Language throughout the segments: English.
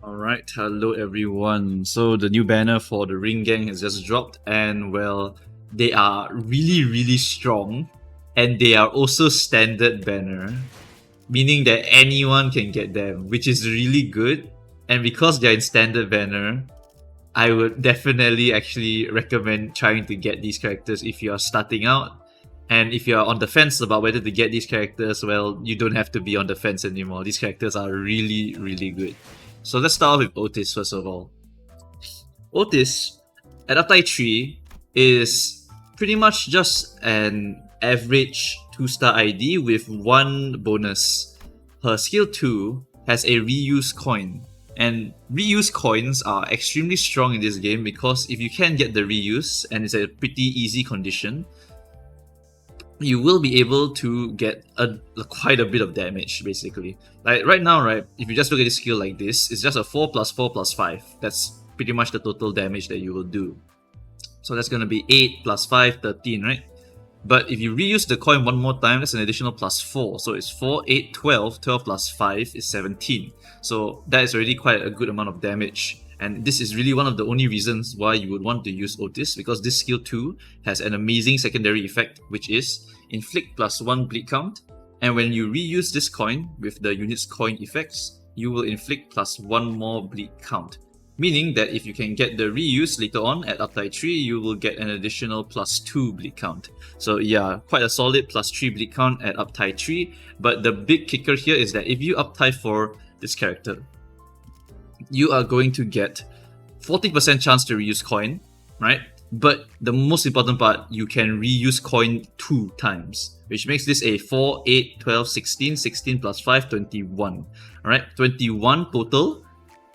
Alright, hello everyone. So the new banner for the Ring Gang has just dropped, and well, they are really strong, and they are also standard banner, meaning that anyone can get them, which is really good. And because they're in standard banner, I would definitely actually recommend trying to get these characters if you are starting out. And if you're on the fence about whether to get these characters, well, you don't have to be on the fence anymore. These characters are really good. So let's start off with Otis first of all. Otis at uptime 3 is pretty much just an average 2-star ID with one bonus. Her skill 2 has a reuse coin, and reuse coins are extremely strong in this game because if you can get the reuse and it's a pretty easy condition, you will be able to get quite a bit of damage basically. Like right now, right, if you just look at this skill like this, it's just a 4 plus 4 plus 5. That's pretty much the total damage that you will do. So that's gonna be 8 plus 5, 13, right? But if you reuse the coin one more time, that's an additional plus 4. So it's 4, 8, 12. 12 plus 5 is 17. So that is already quite a good amount of damage. And this is really one of the only reasons why you would want to use Outis, because this skill 2 has an amazing secondary effect, which is inflict plus 1 bleed count. And when you reuse this coin with the unit's coin effects, you will inflict plus 1 more bleed count. Meaning that if you can get the reuse later on at uptime 3, you will get an additional plus 2 bleed count. So yeah, quite a solid plus 3 bleed count at uptime 3. But the big kicker here is that if you uptime for this character, you are going to get 40% chance to reuse coin, right? But the most important part, you can reuse coin 2 times, which makes this a 4, 8, 12, 16, 16 plus 5, 21. Alright, 21 total,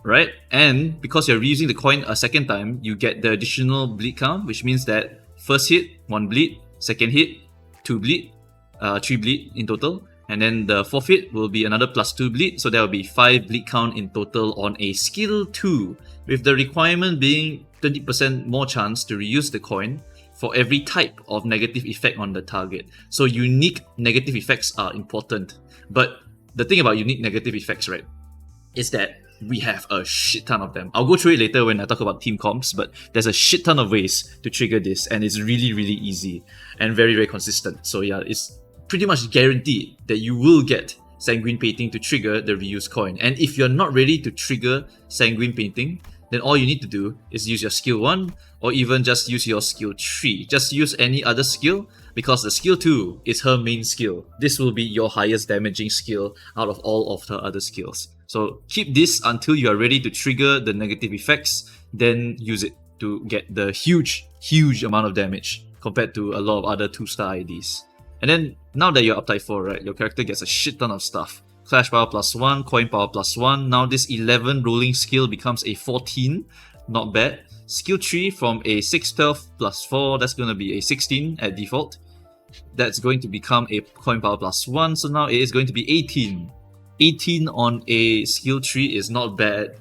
right? And because you're reusing the coin a second time, you get the additional bleed count, which means that first hit, 1 bleed, second hit, 2 bleed, 3 bleed in total. And then the fourth hit will be another plus 2 bleed, so that will be 5 bleed count in total on a skill 2, with the requirement being 20% more chance to reuse the coin for every type of negative effect on the target. So unique negative effects are important. But the thing about unique negative effects, right, is that we have a shit ton of them. I'll go through it later when I talk about team comps, but there's a shit ton of ways to trigger this, and it's really easy and very consistent. So yeah, it's pretty much guaranteed that you will get Sanguine Painting to trigger the reuse coin. And if you're not ready to trigger Sanguine Painting, then all you need to do is use your skill 1 or even just use your skill 3. Just use any other skill, because the skill 2 is her main skill. This will be your highest damaging skill out of all of her other skills. So keep this until you are ready to trigger the negative effects, then use it to get the huge amount of damage compared to a lot of other 2-star IDs. And then now that you're up type 4, right, your character gets a shit ton of stuff. Clash power plus 1, coin power plus 1. Now this 11 rolling skill becomes a 14. Not bad. Skill 3 from a 6, 12 plus 4, that's going to be a 16 at default. That's going to become a coin power plus 1, so now it is going to be 18. 18 on a skill 3 is not bad.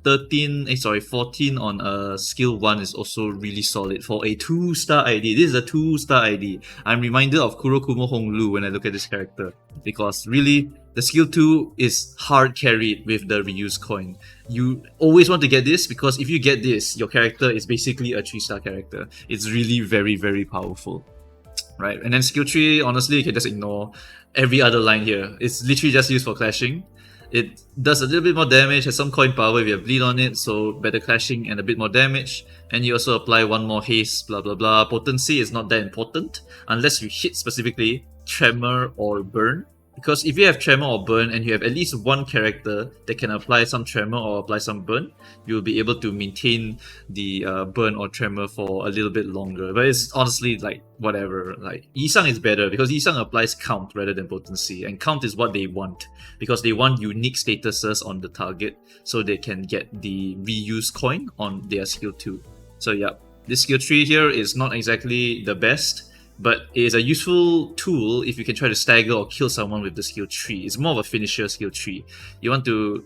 14 on a skill 1 is also really solid for a 2-star ID. This is a 2-star ID. I'm reminded of Kurokumo Honglu when I look at this character, because really, the skill 2 is hard carried with the reuse coin. You always want to get this, because if you get this, your character is basically a 3-star character. It's really very powerful. Right, and then skill 3, honestly, you can just ignore every other line here. It's literally just used for clashing. It does a little bit more damage, has some coin power if you have bleed on it, so better clashing and a bit more damage. And you also apply 1 more haste, blah blah blah. Potency is not that important unless you hit specifically tremor or burn. Because if you have tremor or burn and you have at least one character that can apply some tremor or apply some burn, you'll be able to maintain the burn or tremor for a little bit longer. But it's honestly like whatever. Like Yisang is better because Yisang applies count rather than potency, and count is what they want because they want unique statuses on the target so they can get the reuse coin on their skill 2. So yeah, this skill 3 here is not exactly the best, but it is a useful tool if you can try to stagger or kill someone with the skill 3. It's more of a finisher skill 3. You want to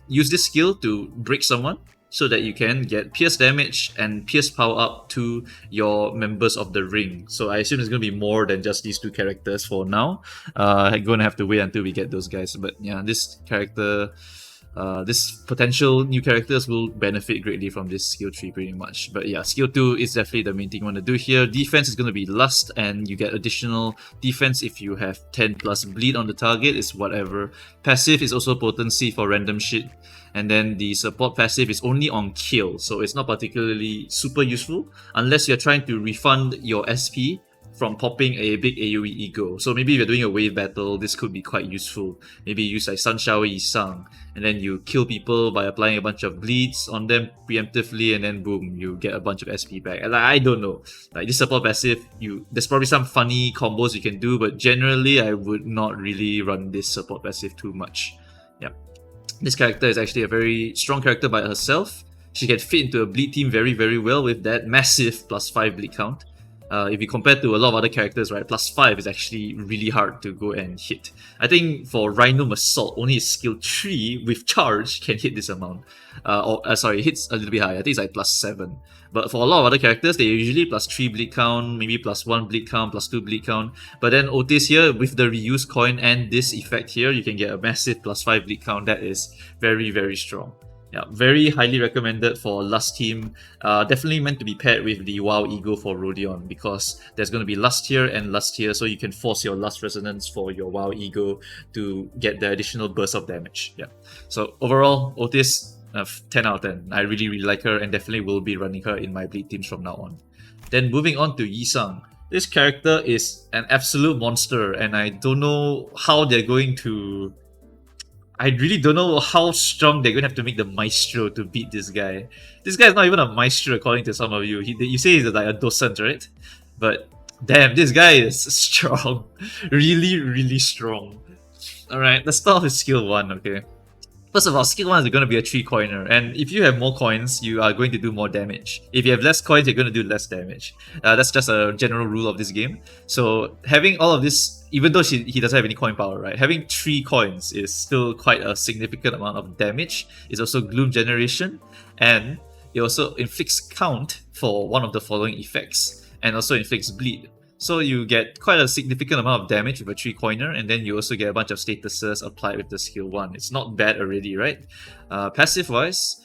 use this skill to break someone so that you can get pierce damage and pierce power up to your members of the ring. So I assume it's going to be more than just these 2 characters for now. I'm going to have to wait until we get those guys. But yeah, this character, This potential new characters will benefit greatly from this skill tree pretty much. But yeah, skill 2 is definitely the main thing you want to do here. Defense is going to be Lust, and you get additional defense if you have 10 plus bleed on the target, is whatever. Passive is also potency for random shit. And then the support passive is only on kill, so it's not particularly super useful unless you're trying to refund your SP from popping a big AoE ego. So maybe if you're doing a wave battle, this could be quite useful. Maybe you use like Sun Shower Yisang, and then you kill people by applying a bunch of bleeds on them preemptively, and then boom, you get a bunch of SP back. And I don't know, like this support passive, there's probably some funny combos you can do, but generally I would not really run this support passive too much. Yeah, this character is actually a very strong character by herself. She can fit into a bleed team very, very well with that massive +5 bleed count. If you compare to a lot of other characters, right, +5 is actually really hard to go and hit. I think for Rhino Assault, only his skill 3 with charge can hit this amount. Sorry, hits a little bit higher. I think it's like +7. But for a lot of other characters, they're usually +3 bleed count, maybe +1 bleed count, +2 bleed count. But then Outis here, with the reuse coin and this effect here, you can get a massive +5 bleed count. That is very, very strong. Yeah, very highly recommended for Lust team. Definitely meant to be paired with the WoW Ego for Rodion, because there's going to be Lust here and Lust here, so you can force your Lust Resonance for your WoW Ego to get the additional burst of damage. Yeah. So overall, Outis, 10 out of 10. I really, really like her and definitely will be running her in my bleed teams from now on. Then moving on to Yisang. This character is an absolute monster, and I don't know how they're going to... I really don't know how strong they're going to have to make the Maestro to beat this guy. This guy is not even a Maestro according to some of you. You say he's like a docent, right? But damn, this guy is strong. Really, really strong. Alright, let's start with skill 1, okay? First of all, skill 1 is going to be a 3-coiner, and if you have more coins, you are going to do more damage. If you have less coins, you're going to do less damage. That's just a general rule of this game. So having all of this, even though he doesn't have any coin power, right? Having 3 coins is still quite a significant amount of damage. It's also Gloom Generation, and it also inflicts count for one of the following effects, and also inflicts bleed. So you get quite a significant amount of damage with a 3-coiner, and then you also get a bunch of statuses applied with the skill 1. It's not bad already, right? Passive-wise,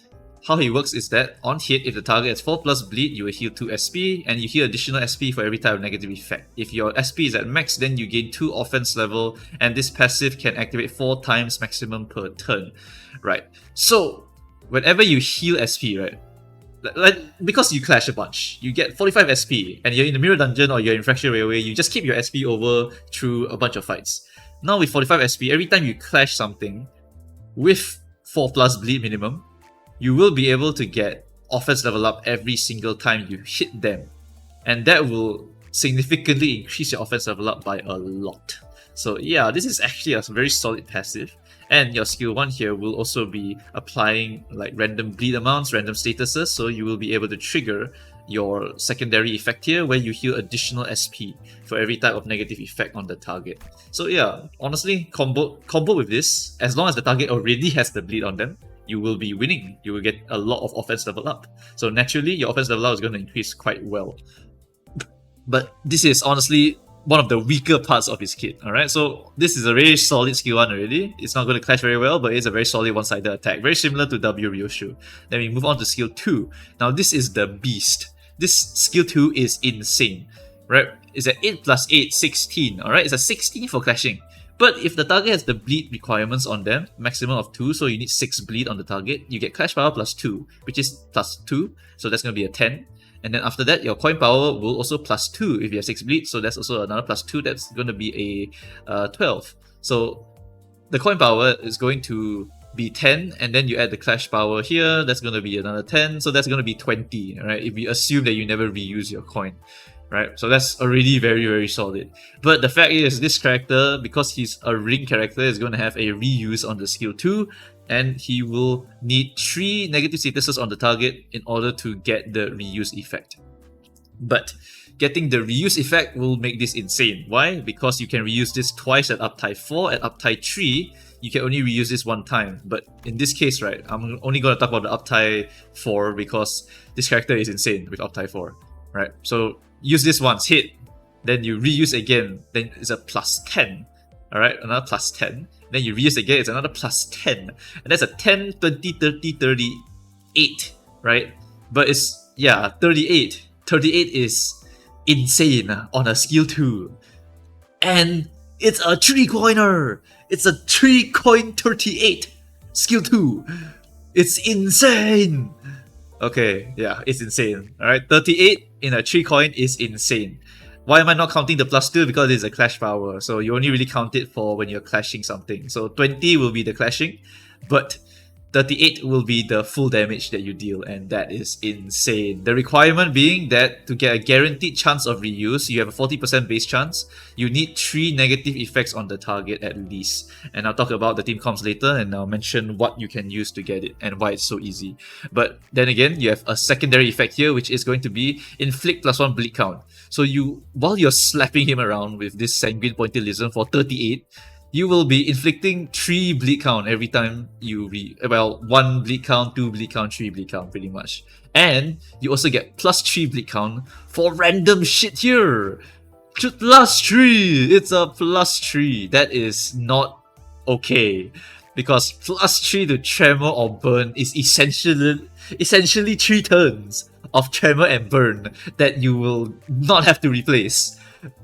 how he works is that on hit, if the target has 4 plus bleed, you will heal 2 SP, and you heal additional SP for every type of negative effect. If your SP is at max, then you gain 2 offense level, and this passive can activate 4 times maximum per turn. Right, so whenever you heal SP, right, because you clash a bunch, you get 45 SP, and you're in the Mirror Dungeon or you're in Fractured Railway, you just keep your SP over through a bunch of fights. Now with 45 SP, every time you clash something with 4 plus bleed minimum, you will be able to get offense level up every single time you hit them. And that will significantly increase your offense level up by a lot. So yeah, this is actually a very solid passive. And your skill 1 here will also be applying like random bleed amounts, random statuses, so you will be able to trigger your secondary effect here where you heal additional SP for every type of negative effect on the target. So yeah, honestly, combo with this, as long as the target already has the bleed on them, you will be winning. You will get a lot of offense level up. So naturally, your offense level up is going to increase quite well. But this is honestly one of the weaker parts of his kit, alright? So this is a very solid skill 1 already. It's not going to clash very well, but it's a very solid one-sided attack. Very similar to W Ryoshu. Then we move on to skill 2. Now this is the beast. This skill 2 is insane, right? It's an 8 plus 8, 16, alright? It's a 16 for clashing. But if the target has the bleed requirements on them, maximum of 2, so you need 6 bleed on the target, you get clash power plus 2, which is plus 2, so that's going to be a 10. And then after that, your coin power will also plus 2 if you have 6 bleed, so that's also another plus 2, that's going to be a 12. So the coin power is going to be 10, and then you add the clash power here, that's going to be another 10, so that's going to be 20, right? If we assume that you never reuse your coin. Right, so that's already very, very solid. But the fact is, this character, because he's a ring character, is going to have a reuse on the skill 2, and he will need 3 negative statuses on the target in order to get the reuse effect. But getting the reuse effect will make this insane. Why? Because you can reuse this twice at uptime 4, at uptime 3, you can only reuse this one time. But in this case, right, I'm only going to talk about the uptime 4 because this character is insane with uptime 4. Right, so use this once, hit, then you reuse again, then it's a plus 10. Alright, another plus 10. Then you reuse again, it's another plus 10. And that's a 10, 20, 30, 38, right? But it's, yeah, 38. 38 is insane on a skill 2. And it's a 3-coiner! It's a 3-coin 38 skill 2. It's insane! Okay, yeah, it's insane. Alright, 38 in a 3-coin is insane. Why am I not counting the plus 2? Because it's a clash power. So you only really count it for when you're clashing something. So 20 will be the clashing, but 38 will be the full damage that you deal, and that is insane. The requirement being that to get a guaranteed chance of reuse, you have a 40% base chance, you need 3 negative effects on the target at least. And I'll talk about the team comps later, and I'll mention what you can use to get it and why it's so easy. But then again, you have a secondary effect here, which is going to be inflict +1 bleed count. So while you're slapping him around with this sanguine pointillism for 38, you will be inflicting 3 bleed count every time you 1 bleed count, 2 bleed count, 3 bleed count, pretty much. And you also get +3 bleed count for random shit here. +3! It's a +3. That is not okay. Because +3 to Tremor or Burn is essentially 3 turns of Tremor and Burn that you will not have to replace.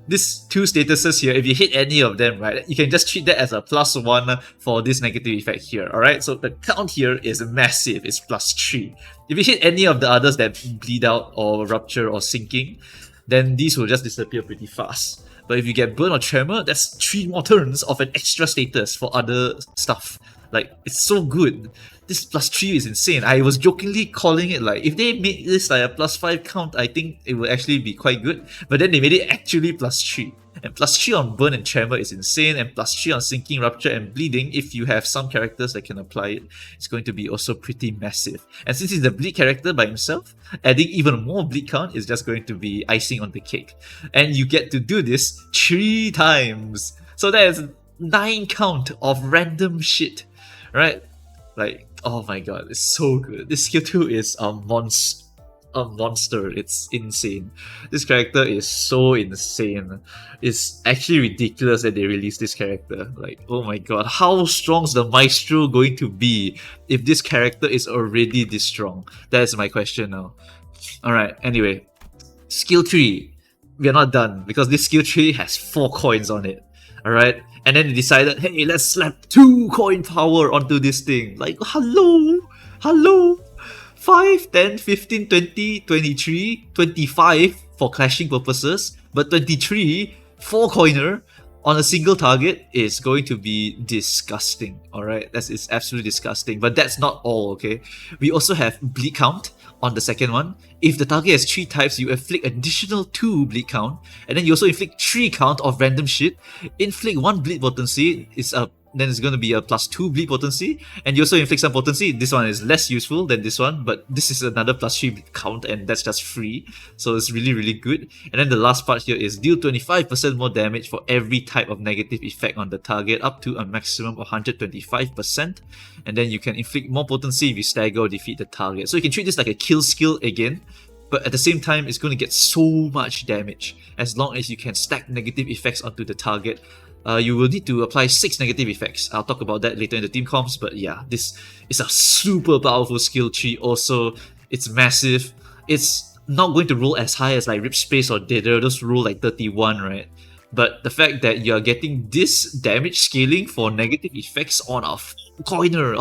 These 2 statuses here, if you hit any of them, right, you can just treat that as a +1 for this negative effect here, alright? So the count here is massive, it's +3. If you hit any of the others that bleed out or rupture or sinking, then these will just disappear pretty fast. But if you get Burn or Tremor, that's 3 more turns of an extra status for other stuff. Like, it's so good. This +3 is insane. I was jokingly calling it like, if they made this like a +5 count, I think it would actually be quite good. But then they made it actually +3. And +3 on Burn and Tremor is insane, and +3 on Sinking, Rupture, and Bleeding, if you have some characters that can apply it, it's going to be also pretty massive. And since he's the Bleed character by himself, adding even more Bleed count is just going to be icing on the cake. And you get to do this 3 times. So that is 9 count of random shit, right? Like, oh my god, it's so good. This skill 2 is a monster. It's insane. This character is so insane. It's actually ridiculous that they released this character. Like, oh my god, how strong is the Maestro going to be if this character is already this strong? That is my question now. Alright, anyway. Skill 3. We are not done because this skill 3 has 4 coins on it. Alright? And then they decided, hey, let's slap 2 coin power onto this thing. Like, hello? 5, 10, 15, 20, 23, 25 for clashing purposes, but 23, 4 coiner on a single target is going to be disgusting. Alright, it's absolutely disgusting. But that's not all, okay? We also have bleed count on the second one. If the target has 3 types, you inflict additional 2 bleed count, and then you also inflict 3 count of random shit. Inflict 1 bleed potency is then it's going to be a +2 bleed potency, and you also inflict some potency. This one is less useful than this one, but this is another +3 bleed count, and that's just free, so it's really, really good. And then the last part here is deal 25% more damage for every type of negative effect on the target, up to a maximum of 125%, and then you can inflict more potency if you stagger or defeat the target. So you can treat this like a kill skill again, but at the same time, it's going to get so much damage as long as you can stack negative effects onto the target. You will need to apply 6 negative effects. I'll talk about that later in the team comps, but yeah, this is a super powerful skill tree. Also, it's massive. It's not going to roll as high as like Rip Space or Dither, those roll like 31, right? But the fact that you're getting this damage scaling for negative effects on a 4-coiner!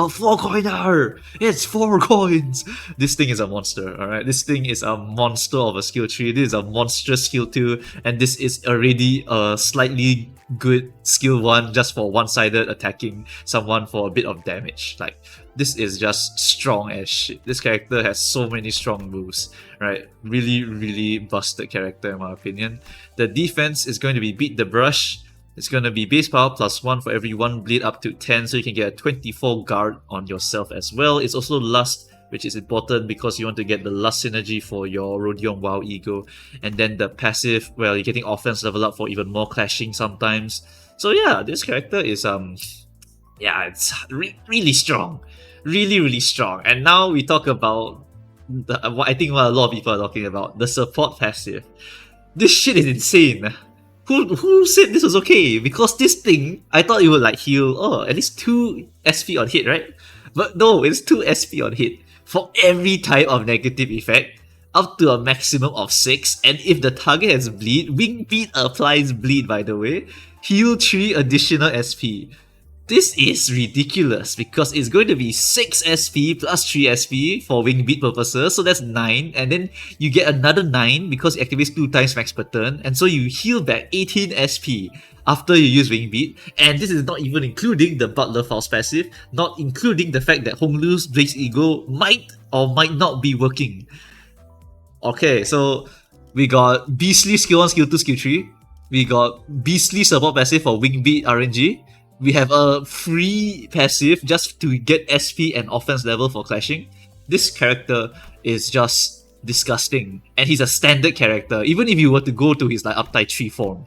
It's 4 coins! This thing is a monster, alright? This thing is a monster of a skill tree. This is a monstrous skill 2, and this is already a slightly good skill 1 just for one-sided attacking someone for a bit of damage. Like, this is just strong as shit. This character has so many strong moves, right? Really, really busted character in my opinion. The defense is going to be Beat the Brush. It's going to be base power +1 for every 1 bleed up to 10, so you can get a 24 guard on yourself as well. It's also Lust, which is important because you want to get the Lust synergy for your Rodion WoW ego. And then the passive, well, you're getting offense level up for even more clashing sometimes. So yeah, this character is yeah, it's really strong. Really, really strong. And now we talk about what I think what a lot of people are talking about, the support passive. This shit is insane. Who said this was okay? Because this thing, I thought it would like heal, at least 2 SP on hit, right? But no, it's 2 SP on hit for every type of negative effect, up to a maximum of 6. And if the target has bleed, Wing Beat applies bleed, by the way, heal 3 additional SP. This is ridiculous because it's going to be 6 SP plus 3 SP for Wing Beat purposes, so that's 9, and then you get another 9 because it activates 2 times max per turn, and so you heal back 18 SP after you use Wing Beat, and this is not even including the Butler Faust passive, not including the fact that Honglu's Blaze Ego might or might not be working. Okay, so we got Beastly skill 1, skill 2, skill 3, we got Beastly support passive for Wing Beat RNG, we have a free passive just to get SP and offense level for clashing. This character is just disgusting, and he's a standard character. Even if you were to go to his like uptight 3 form,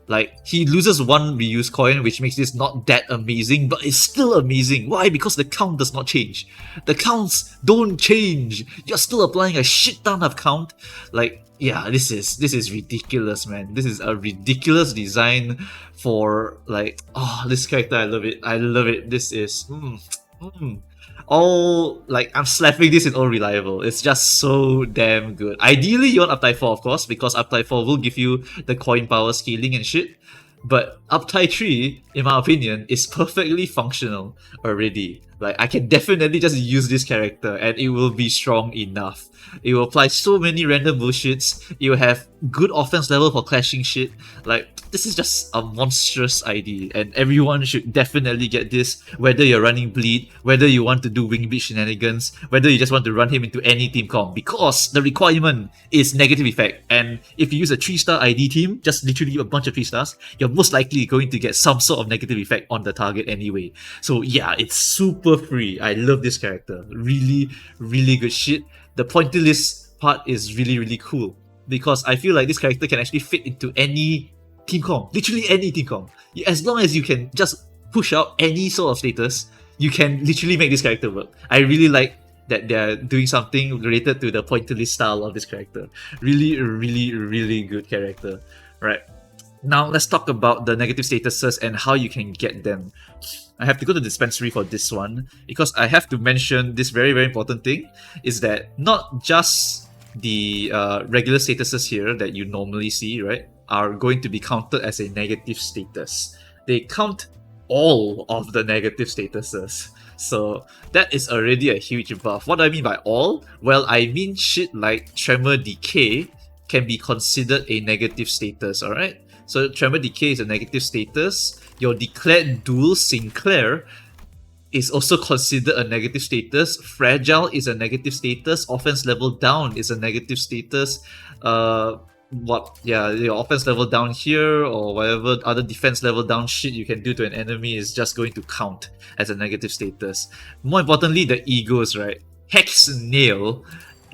like he loses 1 reuse coin, which makes this not that amazing, but it's still amazing. Why? Because the count does not change. The counts don't change. You're still applying a shit ton of count. Like, yeah, this is ridiculous, man. This is a ridiculous design for like, this character, I love it. I love it. This is all like, I'm slapping this in all reliable. It's just so damn good. Ideally, you want uptide 4, of course, because uptide 4 will give you the coin power scaling and shit. But uptide 3, in my opinion, is perfectly functional already. Like, I can definitely just use this character and it will be strong enough. It will apply so many random bullshits. It will have good offense level for clashing shit. Like, this is just a monstrous idea, and everyone should definitely get this, whether you're running Bleed, whether you want to do Wing Beat shenanigans, whether you just want to run him into any team comp, because the requirement is negative effect, and if you use a 3-star ID team, just literally a bunch of 3 stars, you're most likely going to get some sort of negative effect on the target anyway. So yeah, it's super free. I love this character. Really, really good shit. The pointillist part is really, really cool, because I feel like this character can actually fit into any team comp, literally any team comp. As long as you can just push out any sort of status, you can literally make this character work. I really like that they're doing something related to the pointillist style of this character. Really, really, really good character. Right. Now let's talk about the negative statuses and how you can get them. I have to go to the dispensary for this one, because I have to mention this very, very important thing, is that not just the regular statuses here that you normally see, right, are going to be counted as a negative status. They count all of the negative statuses. So that is already a huge buff. What do I mean by all? Well, I mean shit like Tremor Decay can be considered a negative status, alright? So Tremor Decay is a negative status. Your declared duel Sinclair is also considered a negative status. Fragile is a negative status. Offense level down is a negative status. Your offense level down here or whatever other defense level down shit you can do to an enemy is just going to count as a negative status. More importantly, the egos, right? Hex Nail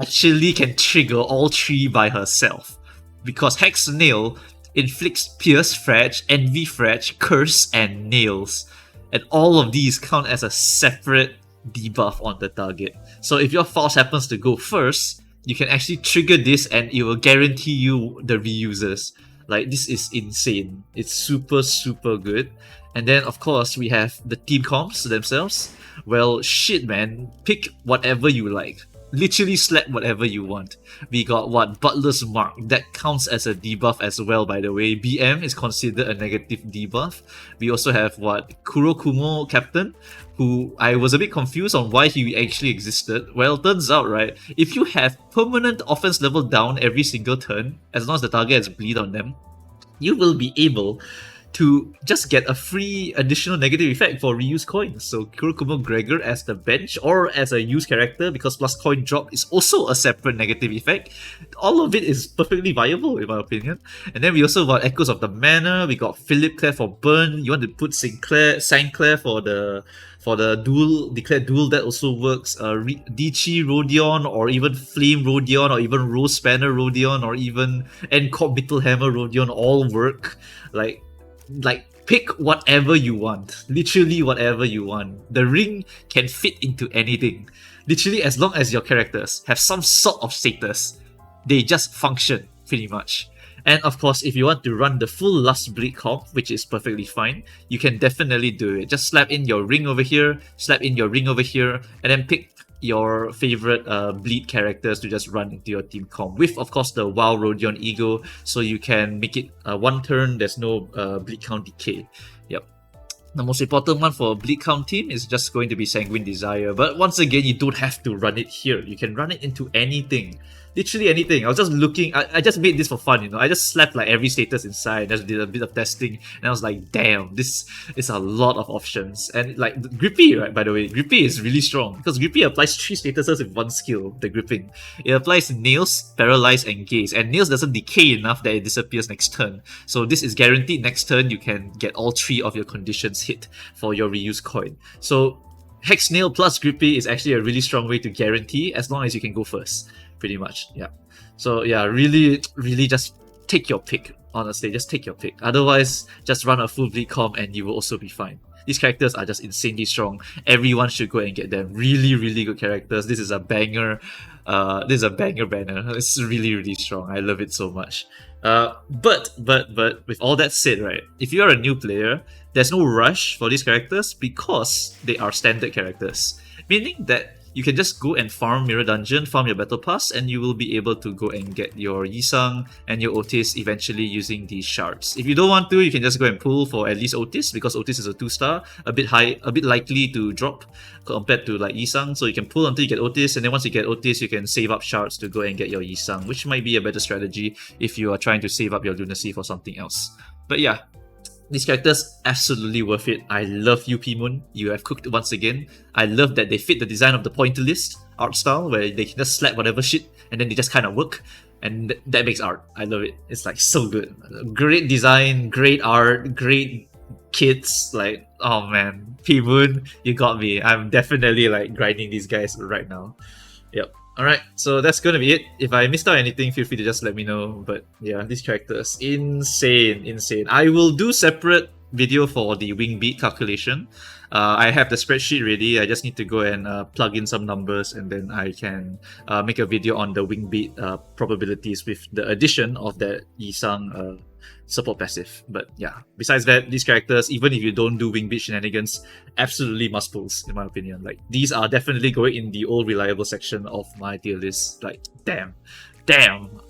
actually can trigger all 3 by herself, because Hex Nail inflicts Pierce, Frag, Envy, Frag, Curse, and Nails. And all of these count as a separate debuff on the target. So if your Faust happens to go first, you can actually trigger this and it will guarantee you the reuses. Like, this is insane. It's super, super good. And then, of course, we have the team comps themselves. Well, shit, man. Pick whatever you like. Literally slap whatever you want. We got Butler's Mark. That counts as a debuff as well, by the way. BM is considered a negative debuff. We also have Kurokumo Captain, who I was a bit confused on why he actually existed. Well, turns out, right, if you have permanent offense level down every single turn, as long as the target has bleed on them, you will be able to just get a free additional negative effect for reuse coins. So Kurokumo Gregor as the bench or as a use character, because plus coin drop is also a separate negative effect. All of it is perfectly viable in my opinion. And then we also got Echoes of the Manor, we got Philip Clare for burn, you want to put Saint-Clair for the duel, declared duel, that also works. Dichi Rodion, or even Flame Rodion, or even Rose Spanner Rodion, or even Encore Hammer Rodion all work. Like pick whatever you want. Literally whatever you want. The ring can fit into anything. Literally, as long as your characters have some sort of status, they just function pretty much. And of course, if you want to run the full Lust Bleed comp, which is perfectly fine, you can definitely do it. Just slap in your ring over here, slap in your ring over here, and then pick your favorite bleed characters to just run into your team comp with, of course, the WoW Rodion Ego, so you can make it one turn. There's no bleed count decay. Yep. The most important one for a bleed count team is just going to be Sanguine Desire, but once again, you don't have to run it here. You can run it into anything. Literally anything. I was just looking, I just made this for fun, you know. I just slapped like every status inside, just did a bit of testing, and I was like, damn, this is a lot of options. And like, Grippy, right, by the way, Grippy is really strong, because Grippy applies 3 statuses with 1 skill, the Gripping. It applies Nails, Paralyze, and Gaze, and Nails doesn't decay enough that it disappears next turn. So this is guaranteed next turn you can get all 3 of your conditions hit for your reuse coin. So Hex Nail plus Grippy is actually a really strong way to guarantee, as long as you can go first. Pretty much, yeah. So yeah, really just take your pick. Honestly, just take your pick. Otherwise, just run a full bleed comp and you will also be fine. These characters are just insanely strong. Everyone should go and get them. Really good characters. This is a banger. This is a banger banner. It's really strong. I love it so much. But with all that said, right, if you are a new player, there's no rush for these characters because they are standard characters. Meaning that you can just go and farm Mirror Dungeon, farm your Battle Pass, and you will be able to go and get your Yisang and your Outis eventually using these shards. If you don't want to, you can just go and pull for at least Outis, because Outis is a 2-star, a bit likely to drop compared to like Yisang. So you can pull until you get Outis, and then once you get Outis, you can save up shards to go and get your Yisang, which might be a better strategy if you are trying to save up your Lunacy for something else. But yeah, these characters, absolutely worth it. I love you, P-Moon. You have cooked once again. I love that they fit the design of the Pointillist art style, where they can just slap whatever shit and then they just kind of work. And that makes art. I love it. It's like so good. Great design, great art, great kits. Like, oh man, P-Moon, you got me. I'm definitely like grinding these guys right now. Yep. Alright, so that's gonna be it. If I missed out anything, feel free to just let me know. But yeah, these characters, insane. I will do separate video for the wing beat calculation. I have the spreadsheet ready. I just need to go and plug in some numbers, and then I can make a video on the wing beat probabilities with the addition of that Yisang support passive. But yeah, besides that, these characters, even if you don't do wing beat shenanigans, absolutely must pulls in my opinion. Like, these are definitely going in the old reliable section of my tier list. Like, damn.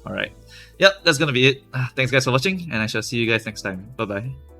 Alright, yep, that's gonna be it. Thanks guys for watching, and I shall see you guys next time. Bye bye.